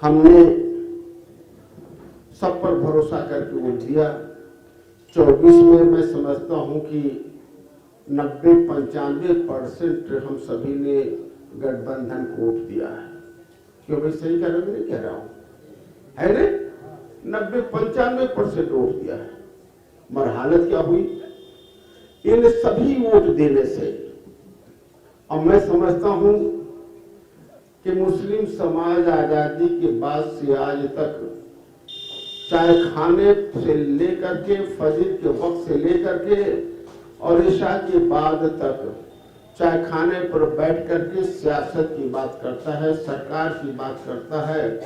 हमने सब पर भरोसा करके वोट दिया। 24 में मैं समझता हूं कि 90-95% हम सभी ने गठबंधन को वोट दिया है। क्यों भाई, सही कह रहा हूं, नहीं कह रहा हूं, है ना? 90-95% वोट दिया है। मगर हालत क्या हुई इन सभी वोट देने से? अब मैं समझता हूं कि मुस्लिम समाज आजादी के बाद से आज तक चाहे खाने से लेकर के, फजर के वक्त से लेकर के और ईशा के बाद तक, चाहे खाने पर बैठ करके सियासत की बात करता है, सरकार की बात करता है,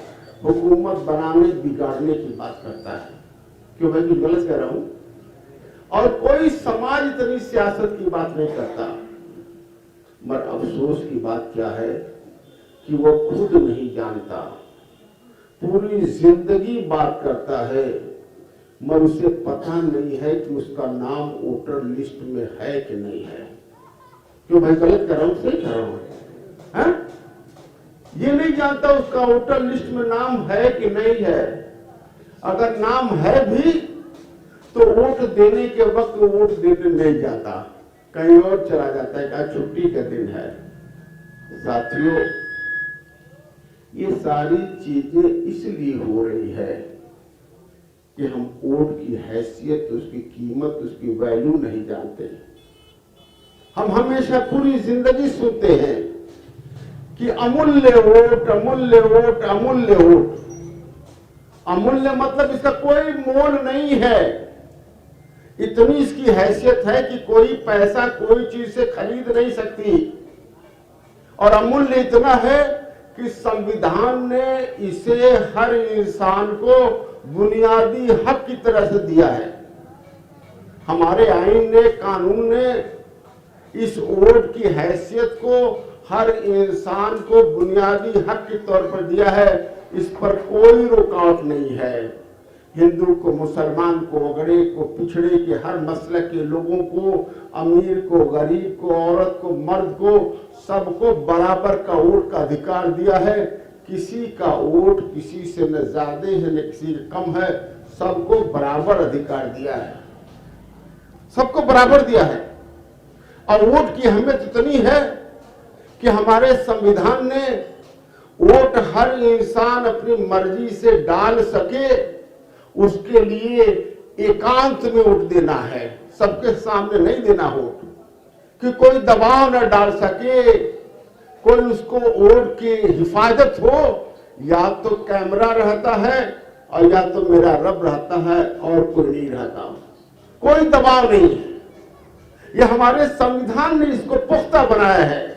हुकूमत बनाने बिगाड़ने की बात करता है। क्यों भाई, कुछ गलत कह रहा हूं? और कोई समाज इतनी सियासत की बात नहीं करता। मगर अफसोस की बात क्या है कि वो खुद नहीं जानता, पूरी जिंदगी बात करता है, मगर उसे पता नहीं है कि उसका नाम वोटर लिस्ट में है कि नहीं है। क्यों भाई, गलत कर रहा हूं, सही कर रहा हूं? ये नहीं जानता उसका वोटर लिस्ट में नाम है कि नहीं है। अगर नाम है भी तो वोट देने के वक्त वो वोट देने नहीं जाता, कहीं और चला जाता है, क्या छुट्टी का दिन है। साथियों, ये सारी चीजें इसलिए हो रही है कि हम वोट की हैसियत, उसकी कीमत, उसकी वैल्यू नहीं जानते। हम हमेशा पूरी जिंदगी सुनते हैं कि अमूल्य वोट, अमूल्य वोट, अमूल्य वोट। अमूल्य मतलब इसका कोई मोल नहीं है। इतनी इसकी हैसियत है कि कोई पैसा कोई चीज से खरीद नहीं सकती। और अमूल्य इतना है कि संविधान ने इसे हर इंसान को बुनियादी हक की तरह से दिया है। हमारे आईन ने, कानून ने इस वोट की हैसियत को हर इंसान को बुनियादी हक के तौर पर दिया है। इस पर कोई रुकावट नहीं है। हिंदू को, मुसलमान को, अगड़े को, पिछड़े के, हर मसलक के लोगों को, अमीर को, गरीब को, औरत को, मर्द को, सबको बराबर का वोट का अधिकार दिया है। किसी का वोट किसी से न ज्यादा है न किसी से कम है, सबको बराबर अधिकार दिया है, सबको बराबर दिया है। और वोट की अहमियत इतनी है कि हमारे संविधान ने वोट हर इंसान अपनी मर्जी से डाल सके, उसके लिए एकांत में वोट देना है, सबके सामने नहीं देना वोट, कि कोई दबाव न डाल सके, कोई उसको वोट की हिफाजत हो। या तो कैमरा रहता है और या तो मेरा रब रहता है और कोई नहीं रहता, कोई दबाव नहीं है। यह हमारे संविधान ने इसको पुख्ता बनाया है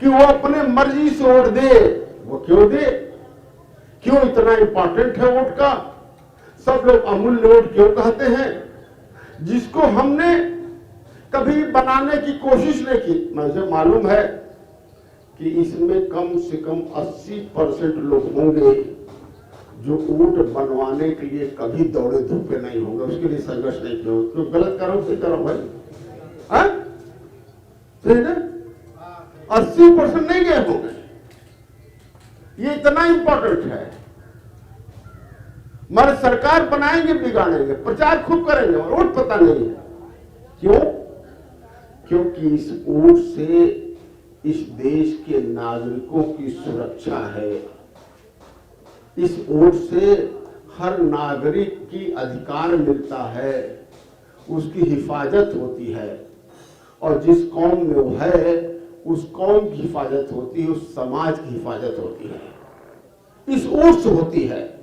कि वो अपने मर्जी से वोट दे। वो क्यों दे? क्यों इतना इंपॉर्टेंट है वोट का? सब लोग अमूल्य वोट क्यों कहते हैं? जिसको हमने कभी बनाने की कोशिश नहीं की। मुझे मालूम है कि इसमें कम से कम 80% लोग होंगे जो वोट बनवाने के लिए कभी दौड़े धूपे नहीं होंगे, उसके लिए संघर्ष नहीं किया। क्यों गलत करो, सही करो भाई, सही ना? 80% नहीं गए होंगे। ये इतना इंपॉर्टेंट है। मगर सरकार बनाएंगे, बिगाड़ेंगे, प्रचार खूब करेंगे और वोट पता नहीं है। क्यों? क्योंकि इस वोट से इस देश के नागरिकों की सुरक्षा है। इस वोट से हर नागरिक की अधिकार मिलता है, उसकी हिफाजत होती है। और जिस कौम में वो है उस कौम की हिफाजत होती है, उस समाज की हिफाजत होती है, इस वोट से होती है।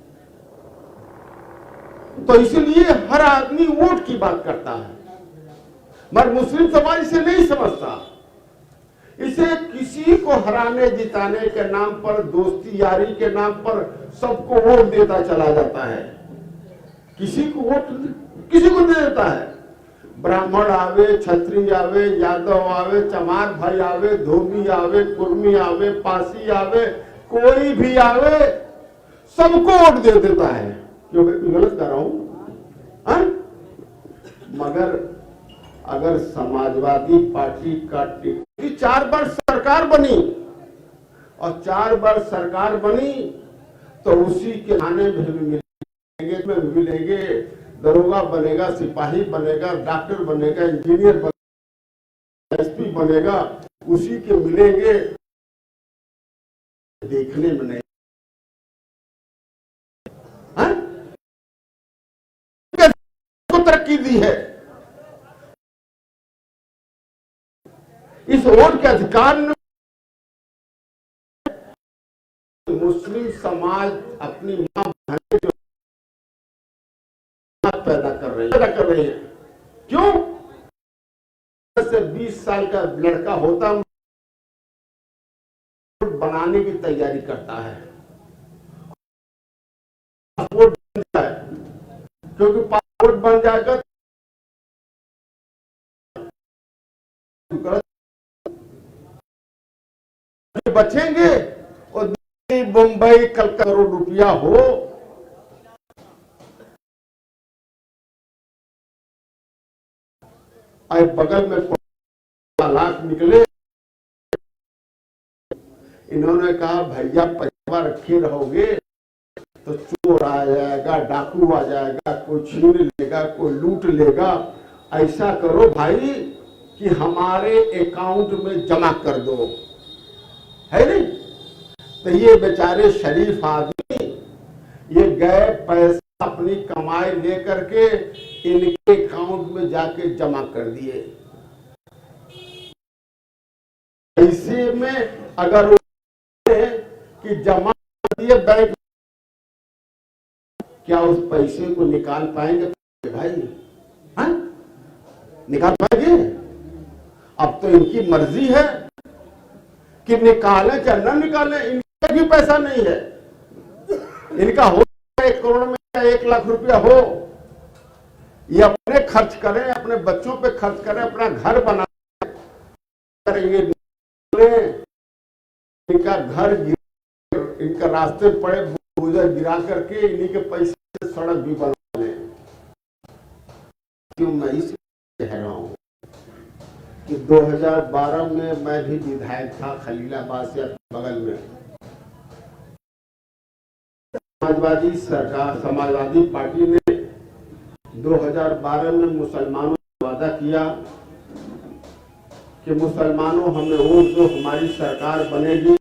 तो इसलिए हर आदमी वोट की बात करता है, मगर मुस्लिम समाज इसे नहीं समझता। इसे किसी को हराने जिताने के नाम पर, दोस्ती यारी के नाम पर सबको वोट देता चला जाता है। किसी को वोट किसी को दे देता है। ब्राह्मण आवे, क्षत्रिय आवे, यादव आवे, चमार भाई आवे, धोबी आवे, कुर्मी आवे, पासी आवे, कोई भी आवे, सबको वोट दे देता है। क्यों गलत कर रहा हूं? मगर अगर समाजवादी पार्टी का टिकट 4 बार सरकार बनी और 4 बार सरकार बनी तो उसी के थाने में भी मिलेंगे, दरोगा बनेगा, सिपाही बनेगा, डॉक्टर बनेगा, इंजीनियर बनेगा, एसपी बनेगा, उसी के मिलेंगे, देखने में नहीं। को तरक्की दी है, इस वोट के अधिकार ने मुस्लिम समाज अपनी मां बहनें जो पैदा कर रही है। क्यों? से 20 साल का लड़का होता बनाने की तैयारी करता है, पासपोर्ट बन जाए, क्योंकि पासपोर्ट बन जाएगा बचेंगे। और दिल्ली, मुंबई, कलकत्ता करोड़ रुपया हो, और बगल में लाख निकले। इन्होंने कहा भैया पैसा रखे रहोगे तो चोर आ जाएगा, डाकू आ जाएगा, कोई छीन लेगा, कोई लूट लेगा। ऐसा करो भाई कि हमारे अकाउंट में जमा कर दो, है नहीं? तो ये बेचारे शरीफ आदमी ये गए, पैसा अपनी कमाई लेकर के इनके अकाउंट में जाके जमा कर दिए। ऐसे में अगर कि जमा कर दिए बैंक, क्या उस पैसे को निकाल पाएंगे भाई? हाँ, निकाल पाएंगे? अब तो इनकी मर्जी है कि निकाले चाहे न निकाले, इनका भी पैसा नहीं है। इनका हो 1 करोड़ में 1 लाख रुपया हो, ये अपने खर्च करें, अपने बच्चों पे खर्च करें, अपना घर बना करेंगे। इनका घर इनका रास्ते पड़े बुलडोजर गिरा करके इन्हीं के पैसे से सड़क भी बना लें। क्यों मैं इसलिए कह रहा हूं कि 2012 में मैं भी विधायक था खलीलाबाद से बगल में। समाजवादी सरकार, समाजवादी पार्टी ने 2012 में मुसलमानों से वादा किया कि मुसलमानों हमें वोट दो, हमारी सरकार बनेगी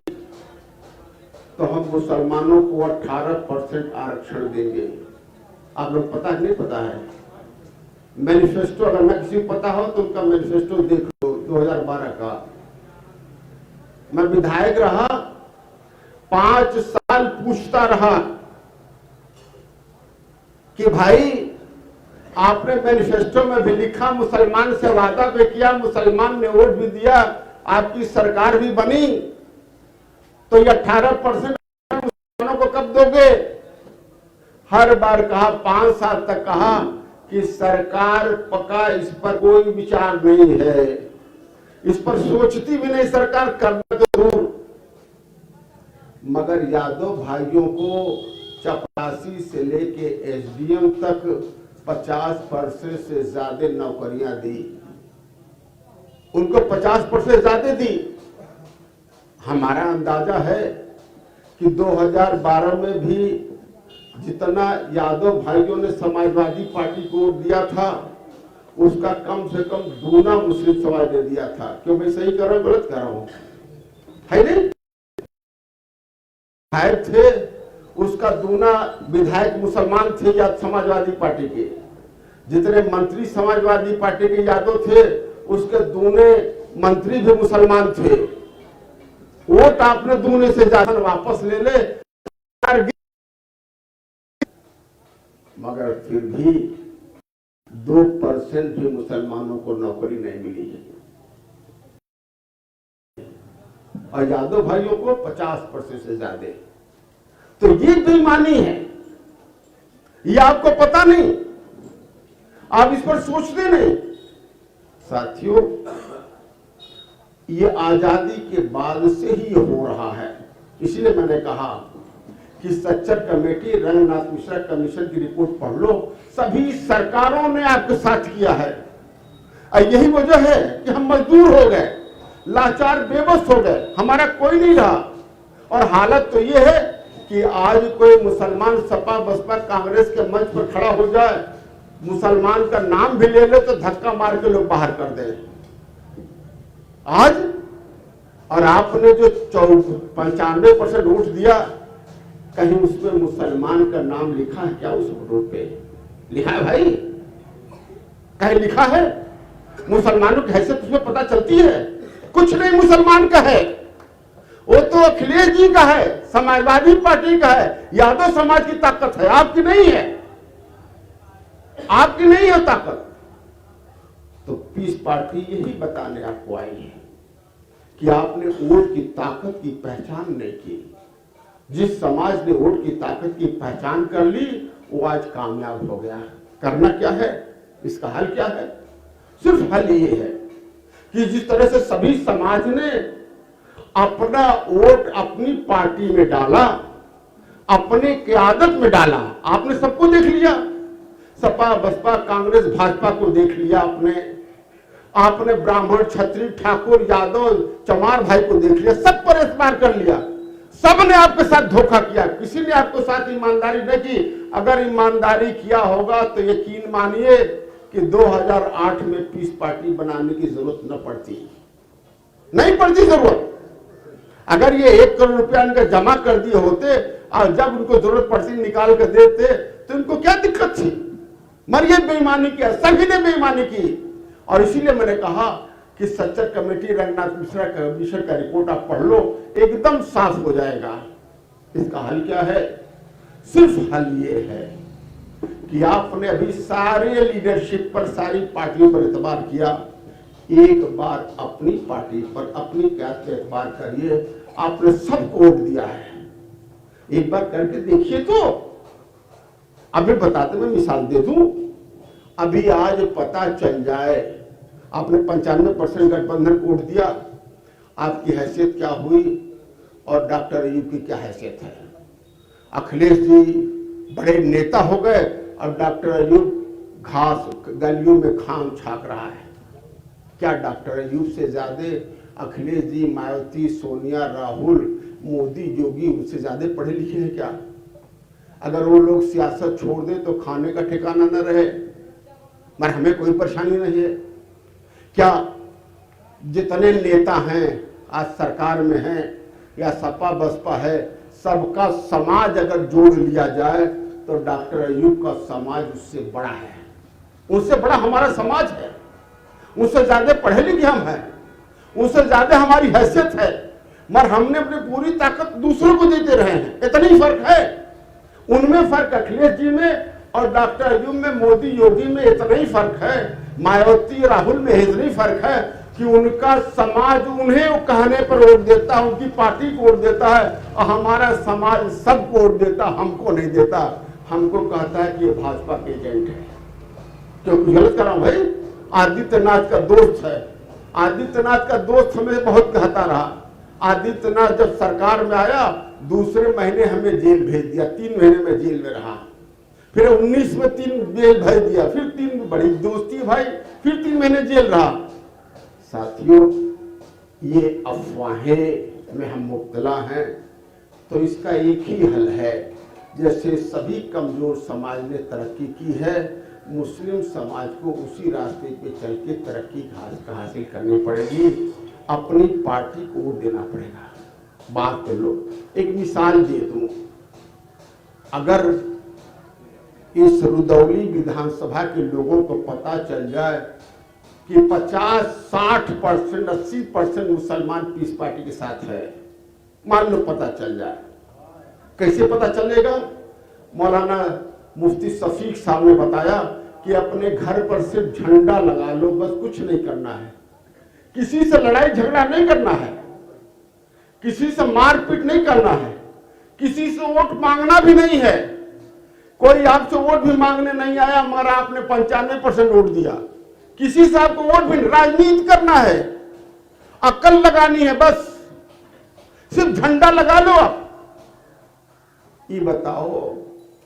तो हम मुसलमानों को 18% आरक्षण देंगे। आप लोग पता नहीं पता है? मैनिफेस्टो अगर न किसी को पता हो तो उनका मैनिफेस्टो देख लो 2012 का। मैं विधायक रहा, 5 साल पूछता रहा कि भाई आपने मैनिफेस्टो में भी लिखा, मुसलमान से वादा भी किया, मुसलमान ने वोट भी दिया, आपकी सरकार भी बनी, तो ये 18% मुसलमानों को कब दोगे? हर बार कहा, 5 साल तक कहा कि सरकार पका, इस पर कोई विचार नहीं है, इस पर सोचती भी नहीं सरकार, करना तो दूर। मगर यादव भाइयों को चपरासी से लेके एसडीएम तक 50% से ज्यादा नौकरियां दी, उनको 50% ज्यादा दी। हमारा अंदाजा है कि 2012 में भी जितना यादव भाइयों ने समाजवादी पार्टी को वोट दिया था उसका कम से कम दूना मुस्लिम समाज ने दिया था। क्यों मैं सही कर रहा हूं गलत कर रहा हूं? है नहीं? विधायक थे, उसका दूना विधायक मुसलमान थे या समाजवादी पार्टी के। जितने मंत्री समाजवादी पार्टी के यादव थे उसके दूने मंत्री भी मुसलमान थे। वोट आपने दूने से ज्यादा वापस ले ले, मगर फिर भी 2% भी मुसलमानों को नौकरी नहीं मिली है, और यादव भाइयों को 50% से ज्यादा। तो ये बेईमानी है, ये आपको पता नहीं, आप इस पर सोचते नहीं। साथियों, ये आजादी के बाद से ही हो रहा है। इसीलिए मैंने कहा कि सच्चर कमेटी, रंगनाथ मिश्रा कमीशन की रिपोर्ट पढ़ लो। सभी सरकारों ने आपके साथ किया है, और यही वजह है कि हम मजदूर हो गए, लाचार बेबस हो गए, हमारा कोई नहीं रहा। और हालत तो ये है कि आज कोई मुसलमान सपा बसपा कांग्रेस के मंच पर खड़ा हो जाए, मुसलमान का नाम भी ले ले तो धक्का मार के लोग बाहर कर दे आज। और आपने जो 95% वोट दिया, कहीं उसमें मुसलमान का नाम लिखा है क्या? उस वोट पे लिखा है भाई? कहीं लिखा है? मुसलमानों की हैसियत उसमें पता चलती है? कुछ नहीं मुसलमान का है, वो तो अखिलेश जी का है, समाजवादी पार्टी का है, यादव समाज की ताकत है, आपकी नहीं है, आपकी नहीं है ताकत। तो पीस पार्टी यही बताने आपको आई है कि आपने वोट की ताकत की पहचान नहीं की। जिस समाज ने वोट की ताकत की पहचान कर ली, वो आज कामयाब हो गया। करना क्या है? इसका हल क्या है? सिर्फ हल ये है कि जिस तरह से सभी समाज ने अपना वोट अपनी पार्टी में डाला, अपने क़यादत में डाला, आपने सबको देख लिया, सपा बसपा कांग्रेस भाजपा को देख लिया आपने ब्राह्मण क्षत्रिय ठाकुर यादव चमार भाई को देख लिया, सब पर एतबार कर लिया। सबने आपके साथ धोखा किया, किसी ने आपके साथ ईमानदारी नहीं की। अगर ईमानदारी किया होगा तो यकीन मानिए कि 2008 में पीस पार्टी बनाने की जरूरत न पड़ती, नहीं पड़ती जरूरत। अगर ये 1 करोड़ रुपया इनका जमा कर दिए होते और जब उनको जरूरत पड़ती निकाल कर देते तो इनको क्या दिक्कत थी? मगर ये बेईमानी किया, सभी ने बेईमानी की। और इसीलिए मैंने कहा कि सच्चर कमेटी रंगनाथ मिश्रा का रिपोर्ट आप पढ़ लो, एकदम साफ हो जाएगा। इसका हल क्या है? सिर्फ हल ये है कि आपने अभी सारे लीडरशिप पर, सारी पार्टियों पर एतबार किया, एक बार अपनी पार्टी पर, अपनी क़यादत पर एतबार करिए। आपने सबको वोट दिया है, एक बार करके देखिए। तो अभी बताते, मैं मिसाल दे दूं, अभी आज पता चल जाए, आपने 95% गठबंधन को वोट दिया, आपकी हैसियत क्या हुई और डॉक्टर अयूब की क्या हैसियत है। अखिलेश जी बड़े नेता हो गए और डॉक्टर अयूब घास गलियों में खाम छाक रहा है। क्या डॉक्टर अयूब से ज्यादा अखिलेश जी, मायावती, सोनिया, राहुल, मोदी, योगी उनसे ज्यादा पढ़े लिखे हैं क्या? अगर वो लोग सियासत छोड़ दें तो खाने का ठिकाना न रहे, मगर हमें कोई परेशानी नहीं है। क्या जितने नेता हैं आज सरकार में हैं या सपा बसपा है, सबका समाज अगर जोड़ लिया जाए तो डॉक्टर अयूब का समाज उससे बड़ा है, उससे बड़ा हमारा समाज है, उससे ज्यादा पढ़े लिखे हम हैं, उससे ज्यादा हमारी हैसियत है, मगर हमने अपनी पूरी ताकत दूसरों को देते रहे हैं। इतना ही फर्क है, उनमें फर्क अखिलेश जी में और डॉक्टर अयूब में, मोदी योगी में इतना ही फर्क है, मायावती राहुल में इतना ही फर्क है कि उनका समाज उन्हें कहने पर वोट देता है, उनकी पार्टी को वोट देता है, और हमारा समाज सबको वोट देता, हमको नहीं देता, हमको कहता है कि ये भाजपा के एजेंट है। क्यों कुछ गलत कर रहा हूं भाई? आदित्यनाथ का दोस्त है, आदित्यनाथ का दोस्त हमें बहुत कहता रहा। आदित्यनाथ जब सरकार में आया, दूसरे महीने हमें जेल भेज दिया, 3 महीने में जेल में रहा, फिर 19 में 3 जेल भेज दिया, फिर 3, बड़ी दोस्ती भाई, फिर 3 महीने जेल रहा। साथियों, ये अफवाहें में हम मुब्तला हैं, तो इसका एक ही हल है। जैसे सभी कमजोर समाज ने तरक्की की है, मुस्लिम समाज को उसी रास्ते पे चल के तरक्की हासिल करनी पड़ेगी, अपनी पार्टी को वोट देना पड़ेगा। बात कर लो, एक मिसाल दे दूं, अगर इस रुदौली विधानसभा के लोगों को पता चल जाए कि 50-60%, 80% मुसलमान पीस पार्टी के साथ है, मान लो पता चल जाए, कैसे पता चलेगा? मौलाना मुफ्ती शफीक साहब ने बताया कि अपने घर पर सिर्फ झंडा लगा लो, बस कुछ नहीं करना है, किसी से लड़ाई झगड़ा नहीं करना है, किसी से मारपीट नहीं करना है, किसी से वोट मांगना भी नहीं है। कोई आपसे वोट भी मांगने नहीं आया मगर आपने 95% वोट दिया, किसी से आपको वोट भी, राजनीति करना है, अक्ल लगानी है, बस सिर्फ झंडा लगा लो। आप ये बताओ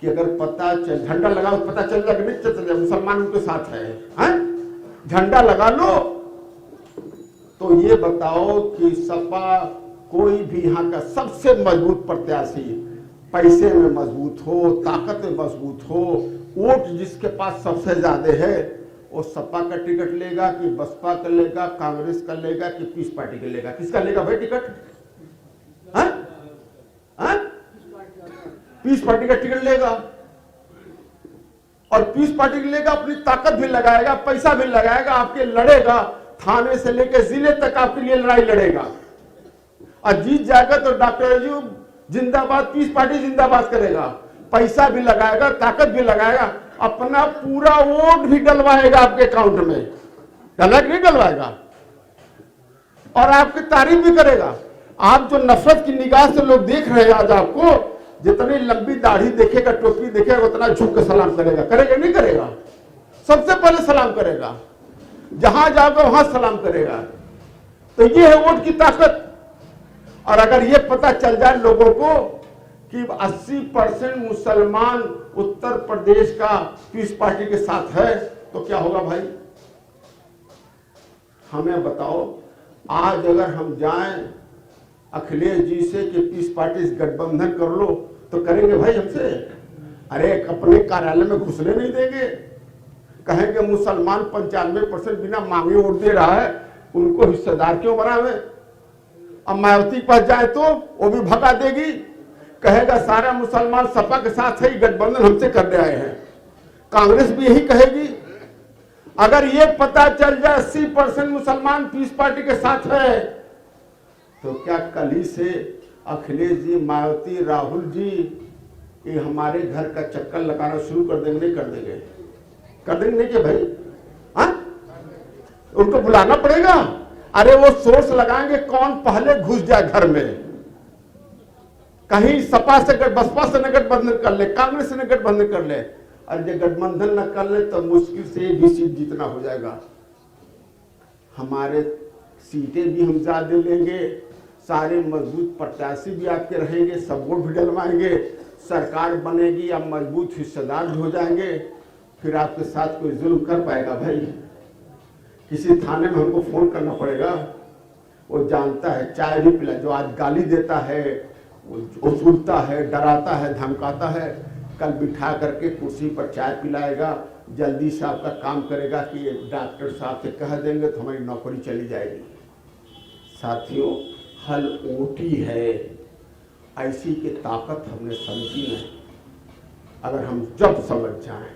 कि अगर पता चल, झंडा लगाओ पता चल जाए कि नहीं चल जाए मुसलमान उनके साथ है? झंडा लगा लो तो ये बताओ कि सपा कोई भी यहाँ का सबसे मजबूत प्रत्याशी पैसे में मजबूत हो, ताकत में मजबूत हो, वोट जिसके पास सबसे ज्यादा है वो सपा का टिकट लेगा कि बसपा का लेगा, कांग्रेस का लेगा कि पीस पार्टी का लेगा? किसका लेगा भाई टिकट? पीस पार्टी का टिकट लेगा। और पीस पार्टी का लेगा, अपनी ताकत भी लगाएगा, पैसा भी लगाएगा, आपके लड़ेगा, थाने से लेकर जिले तक आपके लिए लड़ाई लड़ेगा। और जीत जाएगा तो डॉक्टर अयूब जिंदाबाद, पीस पार्टी जिंदाबाद करेगा, पैसा भी लगाएगा, ताकत भी लगाएगा, अपना पूरा वोट भी डलवाएगा आपके अकाउंट में। डला कि नहीं डलवाएगा? और आपकी तारीफ भी करेगा। आप जो नफरत की निगाह से लोग देख रहे हैं आज आपको, जितनी लंबी दाढ़ी देखेगा, टोपी देखेगा, उतना झुक के सलाम करेगा। करेगा नहीं करेगा? सबसे पहले सलाम करेगा, जहां जाओगे वहां सलाम करेगा। तो ये है वोट की ताकत। और अगर ये पता चल जाए लोगों को कि 80% मुसलमान उत्तर प्रदेश का पीस पार्टी के साथ है, तो क्या होगा भाई? हमें बताओ। आज अगर हम जाएं अखिलेश जी से कि पीस पार्टी से गठबंधन कर लो, तो करेंगे भाई हमसे? अरे अपने कार्यालय में घुसने नहीं देंगे। कहेंगे मुसलमान 95% बिना मांगे वोट दे रहा है, उनको हिस्सेदार क्यों बनावे? अब मायावती के पास जाए तो वो भी भगा देगी, कहेगा सारा मुसलमान सपा के साथ है, गठबंधन हमसे करने आए हैं। कांग्रेस भी यही कहेगी। अगर ये पता चल जाए 80% मुसलमान पीस पार्टी के साथ है, तो क्या कल ही से अखिलेश जी, मायावती, राहुल जी ये हमारे घर का चक्कर लगाना शुरू कर देंगे? नहीं कर देंगे? कर देंगे नहीं कि भाई? उनको बुलाना पड़ेगा। अरे वो सोर्स लगाएंगे कौन पहले घुस जाए घर में। कहीं सपा से बसपा से न गठबंधन कर ले, कांग्रेस से न गठबंधन कर ले, और जब गठबंधन न कर ले तो मुश्किल से एक भी सीट जीतना हो जाएगा। हमारे सीटें भी हम ज्यादा लेंगे, सारे मजबूत प्रत्याशी भी आपके रहेंगे, सब वोट भी डलवाएंगे, सरकार बनेगी, आप मजबूत हिस्सेदार भी हो जाएंगे। फिर आपके साथ कोई जुल्म कर पाएगा भाई? किसी थाने में हमको फोन करना पड़ेगा? वो जानता है, चाय भी पिला, जो आज गाली देता है, वो उछूलता है, डराता है, धमकाता है, कल बिठा करके कुर्सी पर चाय पिलाएगा, जल्दी से आपका काम करेगा कि डॉक्टर साहब से कह देंगे तो हमारी नौकरी चली जाएगी। साथियों, हल ऊटी है, ऐसी की ताकत हमने समझी नहीं। अगर हम जब समझ जाएं,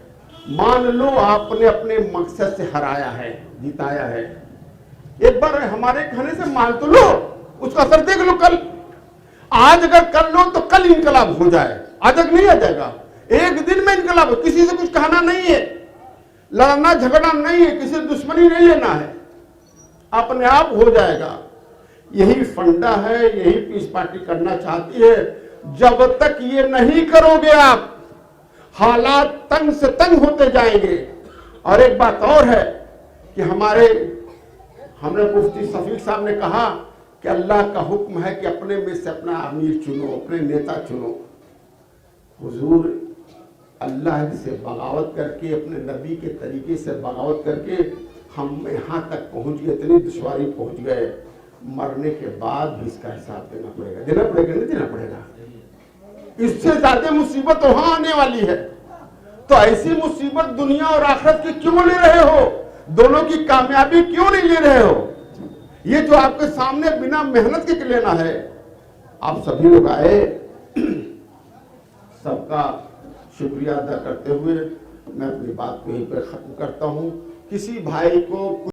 मान लो आपने अपने मकसद से हराया है, जिताया है, एक बार हमारे कहने से मान तो लो, उसका असर देख लो। कल आज अगर कर लो तो कल इनकलाब हो जाए, आज तक नहीं आ जाएगा। एक दिन में इनकलाब, किसी से कुछ कहना नहीं है, लड़ना झगड़ना नहीं है, किसी दुश्मनी नहीं लेना है, अपने आप हो जाएगा। यही फंडा है, यही पीस पार्टी करना चाहती है। जब तक ये नहीं करोगे आप, हालात तंग से तंग होते जाएंगे। और एक बात और है कि हमने मुफ्ती शफीक साहब ने कहा कि अल्लाह का हुक्म है कि अपने में से अपना अमीर चुनो, अपने नेता चुनो। हुजूर अल्लाह से बगावत करके, अपने नबी के तरीके से बगावत करके हम यहाँ तक पहुँच गए, इतनी दुश्वारी पहुँच गए। मरने के बाद भी इसका हिसाब देना पड़ेगा। देना पड़ेगा नहीं देना पड़ेगा? इससे ज्यादा मुसीबत वहां आने वाली है। तो ऐसी मुसीबत दुनिया और आखिरत की क्यों ले रहे हो? दोनों की कामयाबी क्यों नहीं ले रहे हो? ये जो आपके सामने बिना मेहनत के लेना है। आप सभी लोग आए, सबका शुक्रिया अदा करते हुए मैं अपनी बात को यहीं पर खत्म करता हूं। किसी भाई को